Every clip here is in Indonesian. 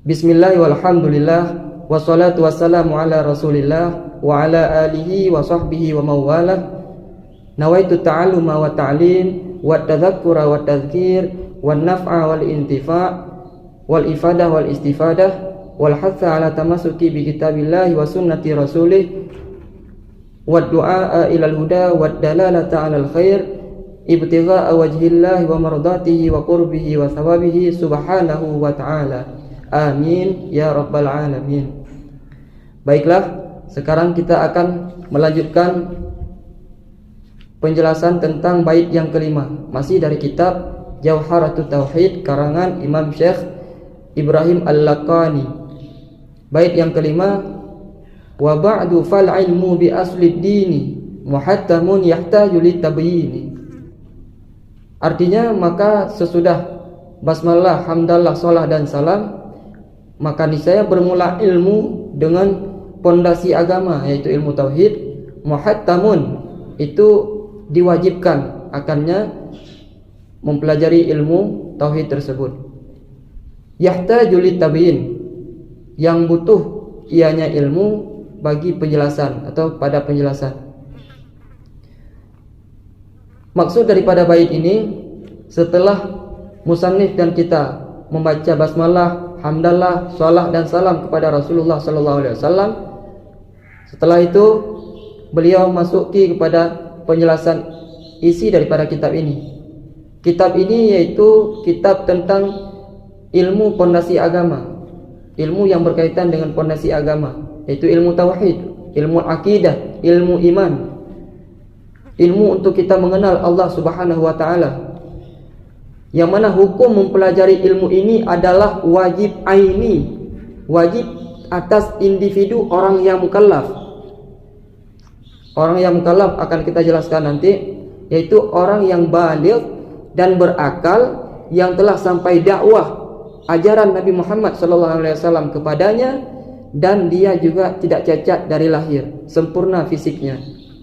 Bismillah walhamdulillah wassalatu wassalamu ala Rasulillah wa ala alihi wa sahbihi wa mawalah. Nawaitu ta'alluma wa ta'lim wa tadhakkura wa tadhkir wa naf'a wal intifa' wal ifadah wal istifadah wal hatha ala tamasuki bi kitabillahi wa sunnati rasulih wa du'a ila al-huda wa dalalata ala al-khair ibtigha'a wajhillahi wa mardatihi wa qurbihi wa thawabihi subhanahu wa ta'ala. Amin ya rabbal alamin. Baiklah, sekarang kita akan melanjutkan penjelasan tentang bait yang kelima, masih dari kitab Jawharatut Tauhid karangan Imam Syekh Ibrahim Al-Laqani. Bait yang kelima, wa ba'du fal ilmu bi aslid dini muhattamun yahtaju litabyini. Artinya, maka sesudah basmalah, hamdalah, salah dan salam, maka niscaya bermula ilmu dengan pondasi agama, yaitu ilmu tauhid. Muhattamun, itu diwajibkan akannya mempelajari ilmu tauhid tersebut. Yahtaju litabyin, yang butuh ianya ilmu bagi penjelasan atau pada penjelasan. Maksud daripada bait ini, setelah musannif dan kita membaca basmalah, hamdalah, salah dan salam kepada Rasulullah sallallahu alaihi wasallam, setelah itu beliau masuki kepada penjelasan isi daripada kitab ini. Kitab ini yaitu kitab tentang ilmu pondasi agama, ilmu yang berkaitan dengan pondasi agama, yaitu ilmu tauhid, ilmu akidah, ilmu iman, ilmu untuk kita mengenal Allah Subhanahu wa taala. Yang mana hukum mempelajari ilmu ini adalah wajib aini, wajib atas individu orang yang mukallaf. Orang yang mukallaf akan kita jelaskan nanti, yaitu orang yang baligh dan berakal, yang telah sampai dakwah ajaran Nabi Muhammad SAW kepadanya, dan dia juga tidak cacat dari lahir, sempurna fisiknya,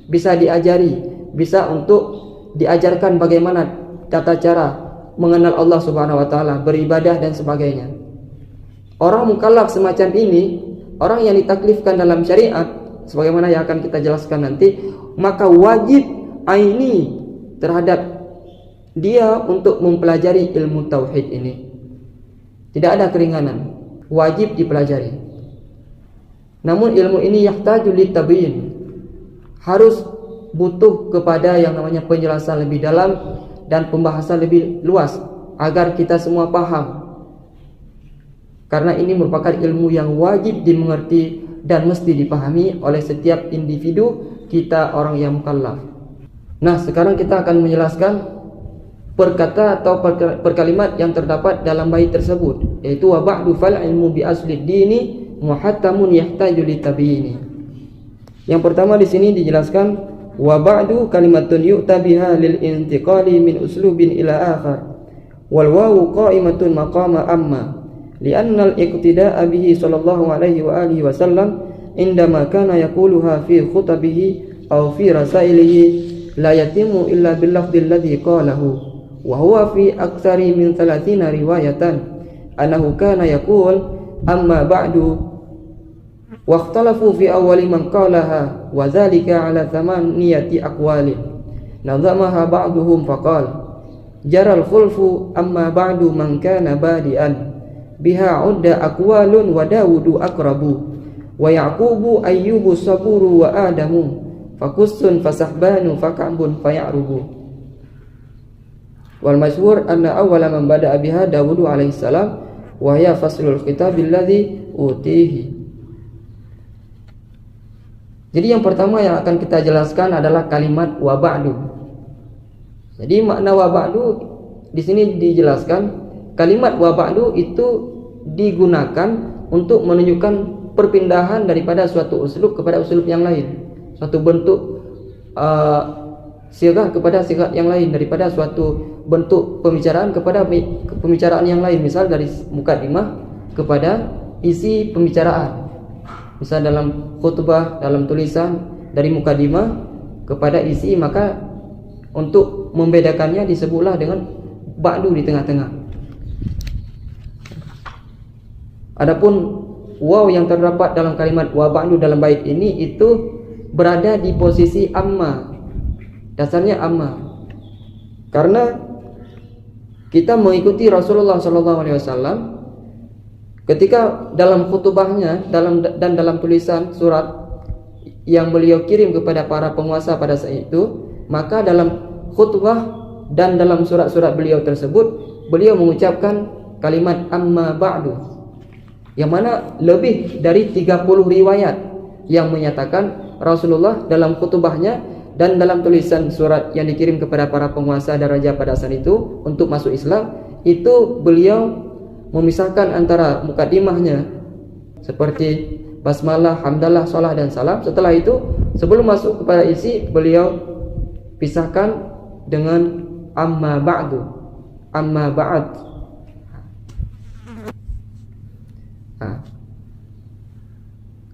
bisa diajari, bisa untuk diajarkan bagaimana tata cara mengenal Allah Subhanahu wa taala, beribadah dan sebagainya. Orang mukallaf semacam ini, orang yang ditaklifkan dalam syariat sebagaimana yang akan kita jelaskan nanti, maka wajib aini terhadap dia untuk mempelajari ilmu tauhid ini. Tidak ada keringanan, wajib dipelajari. Namun ilmu ini yahtaju litabyin, harus butuh kepada yang namanya penjelasan lebih dalam dan pembahasan lebih luas agar kita semua paham. Karena ini merupakan ilmu yang wajib dimengerti dan mesti dipahami oleh setiap individu kita orang yang mukallaf. Nah, sekarang kita akan menjelaskan perkata atau perkalimat yang terdapat dalam bait tersebut, yaitu wa ba'du fal ilmu bi aslid dini muhattamun yahtaju litabyini. Yang pertama di sini dijelaskan wa ba'du kalimatun yu'ta biha lil intiqali min uslubin ila akhar wal wawu qa'imatun maqama amma li'anna al-iqtida'a bihi sallallahu alaihi wa alihi wasallam indama kana yaquluha fi khutabihi aw fi rasailihi la yatimu illa bil lafdhi alladhi qalahu wa huwa fi aktsari min 30 riwayatan annahu kana yaqul amma ba'du واختلفوا في أول من قالها وذلك على 8 أقوال نظمها بعضهم فقال جرى الخلف أما بعد من كان بادئا بها عد أقوال وداود أقرب ويعقوب أيوب الصبور وآدم فقس فسحبان فكعب فيعرب والمشهور أن أول من بدأ بها داود عليه السلام وهي فصل الخطاب الذي أوتيه. Jadi yang pertama yang akan kita jelaskan adalah kalimat wa ba'du. Jadi makna wa ba'du di sini dijelaskan, kalimat wa ba'du itu digunakan untuk menunjukkan perpindahan daripada suatu uslub kepada uslub yang lain, suatu bentuk sirah kepada sirah yang lain, daripada suatu bentuk pembicaraan kepada pembicaraan yang lain. Misal dari mukadimah kepada isi pembicaraan. Misal dalam khutbah, dalam tulisan, dari mukadimah kepada isi, maka untuk membedakannya disebutlah dengan ba'du di tengah-tengah. Adapun waw yang terdapat dalam kalimat wa ba'du dalam bait ini itu berada di posisi amma. Dasarnya amma. Karena kita mengikuti Rasulullah SAW ketika dalam khutbahnya dan dalam tulisan surat yang beliau kirim kepada para penguasa pada saat itu, maka dalam khutbah dan dalam surat-surat beliau tersebut beliau mengucapkan kalimat amma ba'du, yang mana lebih dari 30 riwayat yang menyatakan Rasulullah dalam khutbahnya dan dalam tulisan surat yang dikirim kepada para penguasa dan raja pada saat itu untuk masuk Islam, itu beliau memisahkan antara mukadimahnya seperti basmalah, hamdalah, salah dan salam. Setelah itu sebelum masuk kepada isi, beliau pisahkan dengan amma ba'du, amma ba'd.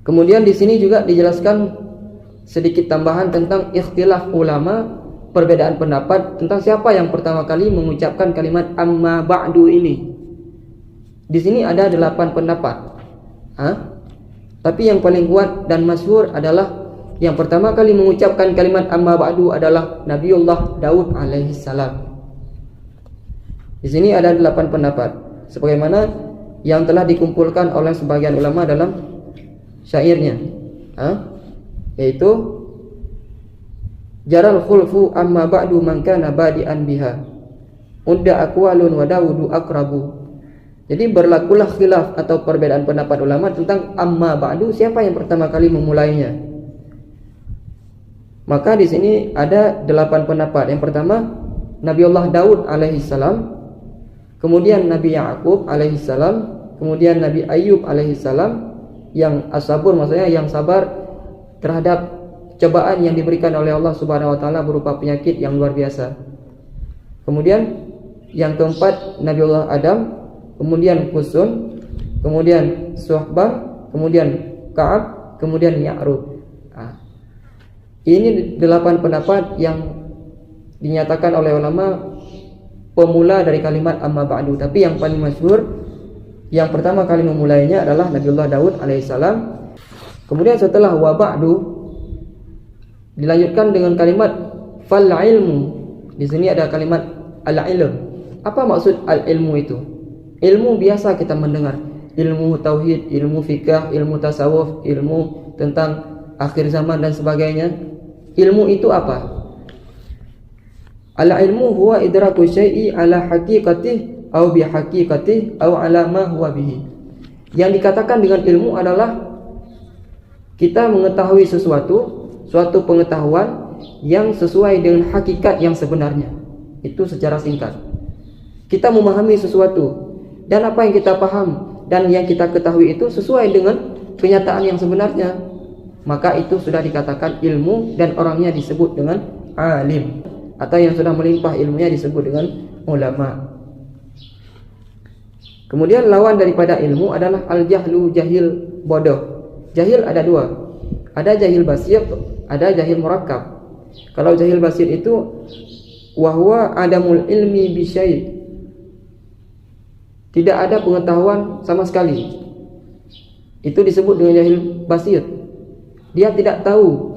Kemudian di sini juga dijelaskan sedikit tambahan tentang ikhtilaf ulama, perbedaan pendapat tentang siapa yang pertama kali mengucapkan kalimat amma ba'du ini. Di sini ada 8 pendapat. Tapi yang paling kuat dan masyhur adalah yang pertama kali mengucapkan kalimat amma ba'du adalah Nabiullah Daud alaihi salam. Di sini ada 8 pendapat sebagaimana yang telah dikumpulkan oleh sebagian ulama dalam syairnya, yaitu jaral khulfu amma ba'du man kana badi'an biha udda aqwalun wa Daudu aqrabu. Jadi berlakulah khilaf atau perbedaan pendapat ulama tentang amma ba'du, siapa yang pertama kali memulainya. Maka di sini ada 8 pendapat. Yang pertama Nabiullah Daud alaihi salam, kemudian Nabi Ya'qub alaihi salam, kemudian Nabi Ayub alaihi salam yang as-sabur, maksudnya yang sabar terhadap cobaan yang diberikan oleh Allah Subhanahu wa taala berupa penyakit yang luar biasa. Kemudian yang keempat Nabiullah Adam, kemudian Husun, kemudian Suhbah, kemudian Ka'ab, kemudian Ya'rub. Ini 8 pendapat yang dinyatakan oleh ulama pemula dari kalimat amma ba'du. Tapi yang paling masyhur, yang pertama kali memulainya adalah Nabiullah Daud alaihissalam. Kemudian setelah wa ba'du dilanjutkan dengan kalimat fal ilmu. Di sini ada kalimat al ilm. Apa maksud al ilmu itu? Ilmu biasa kita mendengar, ilmu tauhid, ilmu fikih, ilmu tasawuf, ilmu tentang akhir zaman dan sebagainya. Ilmu itu apa? Al ilmu huwa idraku syai'i ala haqiqatih au bi haqiqatih au ala ma huwa bihi. Yang dikatakan dengan ilmu adalah kita mengetahui sesuatu, suatu pengetahuan yang sesuai dengan hakikat yang sebenarnya. Itu secara singkat. Kita memahami sesuatu dan apa yang kita paham dan yang kita ketahui itu sesuai dengan kenyataan yang sebenarnya, maka itu sudah dikatakan ilmu dan orangnya disebut dengan alim, atau yang sudah melimpah ilmunya disebut dengan ulama. Kemudian lawan daripada ilmu adalah al-jahlu, jahil, bodoh. Jahil ada 2. Ada jahil basit, ada jahil murakkab. Kalau jahil basit itu wahwa adamul ilmi bi syai'. Tidak ada pengetahuan sama sekali. Itu disebut dengan jahil basit. Dia tidak tahu,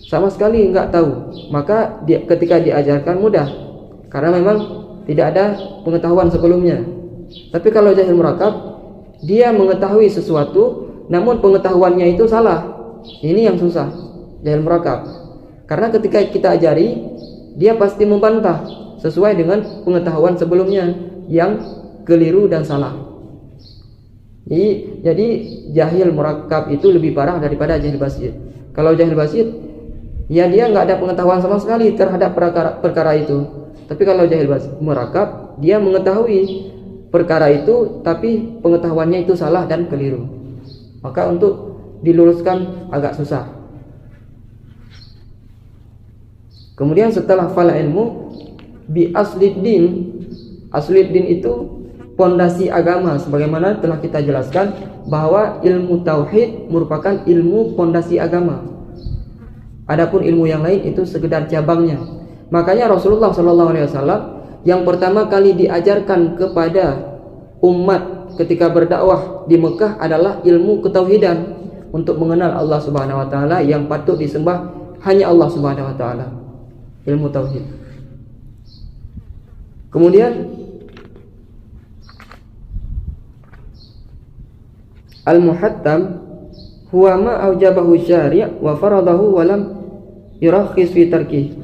sama sekali enggak tahu. Maka ketika diajarkan mudah, karena memang tidak ada pengetahuan sebelumnya. Tapi kalau jahil murakkab, dia mengetahui sesuatu namun pengetahuannya itu salah. Ini yang susah, jahil murakkab. Karena ketika kita ajari, dia pasti membantah sesuai dengan pengetahuan sebelumnya yang keliru dan salah. Jadi jahil murakkab itu lebih parah daripada jahil basit. Kalau jahil basit, ya dia nggak ada pengetahuan sama sekali terhadap perkara itu. Tapi kalau jahil murakkab, dia mengetahui perkara itu tapi pengetahuannya itu salah dan keliru. Maka untuk diluruskan agak susah. Kemudian setelah fal ilmu bi aslid din. Aslid din itu pondasi agama, sebagaimana telah kita jelaskan bahwa ilmu tauhid merupakan ilmu pondasi agama. Adapun ilmu yang lain itu sekedar cabangnya. Makanya Rasulullah SAW yang pertama kali diajarkan kepada umat ketika berdakwah di Mekah adalah ilmu ketauhidan, untuk mengenal Allah Subhanahu wa taala yang patut disembah hanya Allah Subhanahu wa taala, ilmu tauhid. Kemudian al-muhattam huwa ma aujabahu syari' wa faradahu wa lam yurakhis fi tarkih,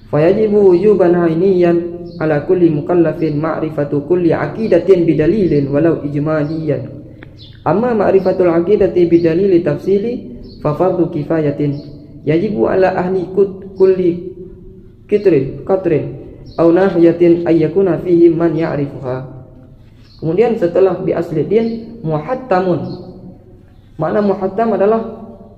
fayajibu wujuban 'ainiyan ala kulli mukallafin ma'rifatu kulli aqidatin bidalilin walau ijmaliyan. Amma ma'rifatul aqidati bidalili tafsili fa fardu kifayatin yajibu ala ahli kulli qatrin aw nahiyatin ayyakuna fihi man ya'rifuha. Kemudian setelah bi asli din, muhattamun. Makna muhattam adalah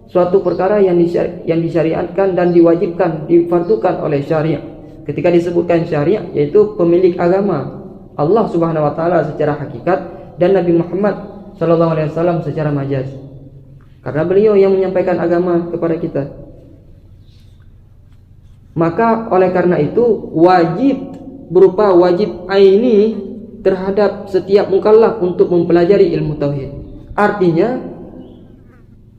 suatu perkara yang disyariatkan dan diwajibkan, difardukan oleh syariat. Ketika disebutkan syariat, yaitu pemilik agama, Allah Subhanahu wa taala secara hakikat dan Nabi Muhammad sallallahu alaihi wasallam secara majaz. Karena beliau yang menyampaikan agama kepada kita. Maka oleh karena itu wajib berupa wajib aini terhadap setiap mukallaf untuk mempelajari ilmu tauhid. Artinya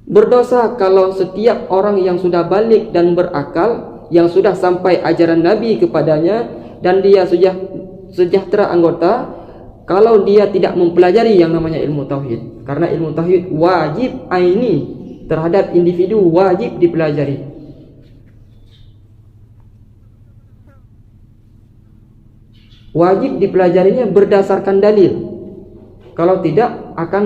berdosa kalau setiap orang yang sudah balik dan berakal, yang sudah sampai ajaran Nabi kepadanya dan dia sudah sejahtera anggota, kalau dia tidak mempelajari yang namanya ilmu tauhid. Karena ilmu tauhid wajib aini terhadap individu, wajib dipelajari. Wajib dipelajarinya berdasarkan dalil. Kalau tidak akan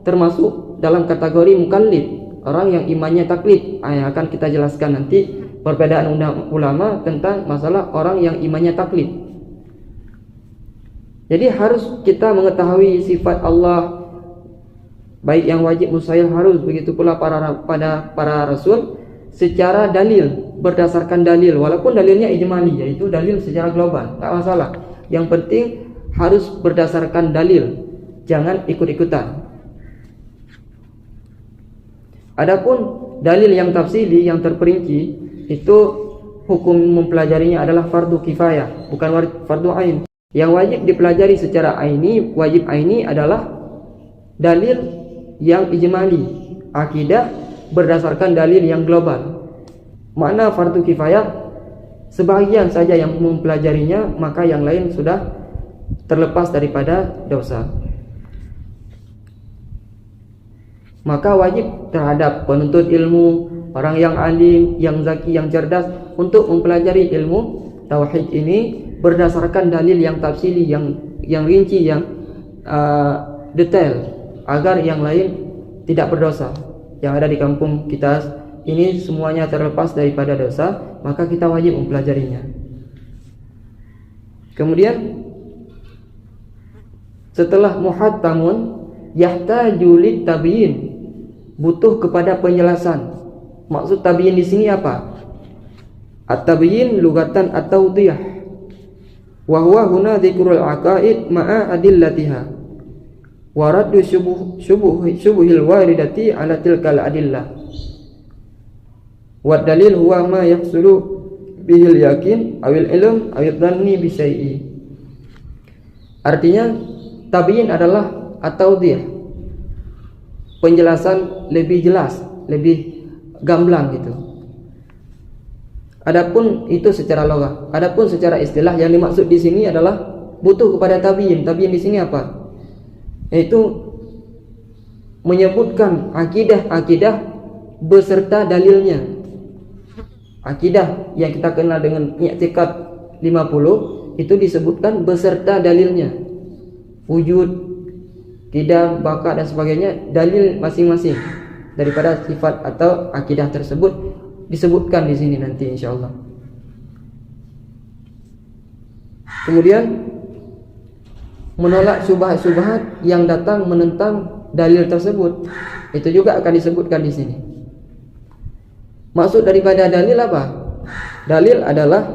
termasuk dalam kategori mukallid, orang yang imannya taklid. Yang akan kita jelaskan nanti perbedaan ulama tentang masalah orang yang imannya taklid. Jadi harus kita mengetahui sifat Allah, baik yang wajib mustahil harus, begitu pula para rasul secara dalil, berdasarkan dalil, walaupun dalilnya ijmali, yaitu dalil secara global, tak masalah. Yang penting harus berdasarkan dalil, jangan ikut-ikutan. Adapun dalil yang tafsili, yang terperinci, itu hukum mempelajarinya adalah fardu kifayah, bukan fardu ain. Yang wajib dipelajari secara aini, wajib aini adalah dalil yang ijmali, akidah berdasarkan dalil yang global. Makna fardu kifayah, sebagian saja yang mempelajarinya, maka yang lain sudah terlepas daripada dosa. Maka wajib terhadap penuntut ilmu, orang yang alim, yang zaki, yang cerdas, untuk mempelajari ilmu tauhid ini berdasarkan dalil yang tafsili, yang rinci, yang detail, agar yang lain tidak berdosa. Yang ada di kampung kita ini semuanya terlepas daripada dosa, maka kita wajib mempelajarinya. Kemudian setelah muhattamun yahtaju lit tabyin, butuh kepada penjelasan. Maksud tabyin di sini apa? At-tabyin lugatan at-tawdih, wa huwa huna dzikrul aqaid ma'a adillatiha wa raddu syubuhil waridati ala tilkal adillah. Wa dalil huwa ma yahsulu bihil yakin awil ilm awil dhanni bi syai'i. Artinya tabyin adalah at-tawdih, penjelasan lebih jelas, lebih gamblang gitu. Adapun itu secara logah. Adapun secara istilah yang dimaksud di sini adalah butuh kepada tabyin. Tabyin di sini apa? Yaitu menyebutkan akidah beserta dalilnya. Akidah yang kita kenal dengan i'tiqad 50 itu disebutkan beserta dalilnya. Wujud, qidam, baka dan sebagainya, dalil masing-masing daripada sifat atau akidah tersebut disebutkan di sini nanti insyaallah. Kemudian menolak syubhat-syubhat yang datang menentang dalil tersebut, itu juga akan disebutkan di sini. Maksud daripada dalil apa? Dalil adalah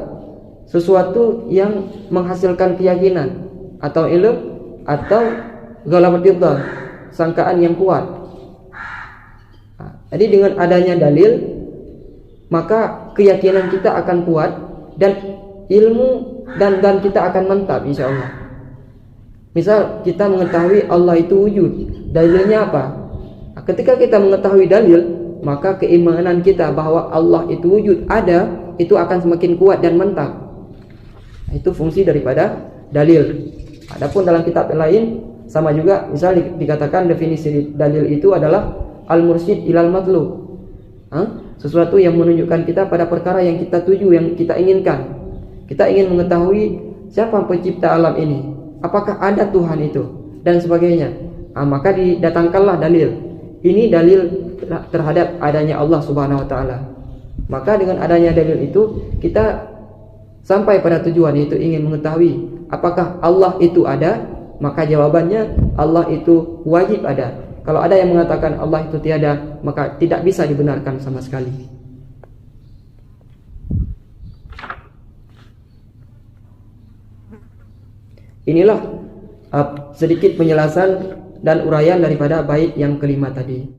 sesuatu yang menghasilkan keyakinan atau ilmu atau ghalabatul dzan, sangkaan yang kuat. Jadi dengan adanya dalil, maka keyakinan kita akan kuat dan ilmu dan kita akan mantap insyaallah. Misal kita mengetahui Allah itu wujud, dalilnya apa? Nah, ketika kita mengetahui dalil, maka keimanan kita bahwa Allah itu wujud, ada, itu akan semakin kuat dan mantap. Nah, itu fungsi daripada dalil. Adapun dalam kitab lain sama juga, misal dikatakan definisi dalil itu adalah al-mursyid ilal matlub. Sesuatu yang menunjukkan kita pada perkara yang kita tuju, yang kita inginkan. Kita ingin mengetahui siapa pencipta alam ini, apakah ada Tuhan itu, dan sebagainya. Maka didatangkanlah dalil. Ini dalil terhadap adanya Allah Subhanahu wa taala. Maka dengan adanya dalil itu kita sampai pada tujuan, yaitu ingin mengetahui apakah Allah itu ada. Maka jawabannya Allah itu wajib ada. Kalau ada yang mengatakan Allah itu tiada, maka tidak bisa dibenarkan sama sekali. Inilah sedikit penjelasan dan uraian daripada bait yang kelima tadi.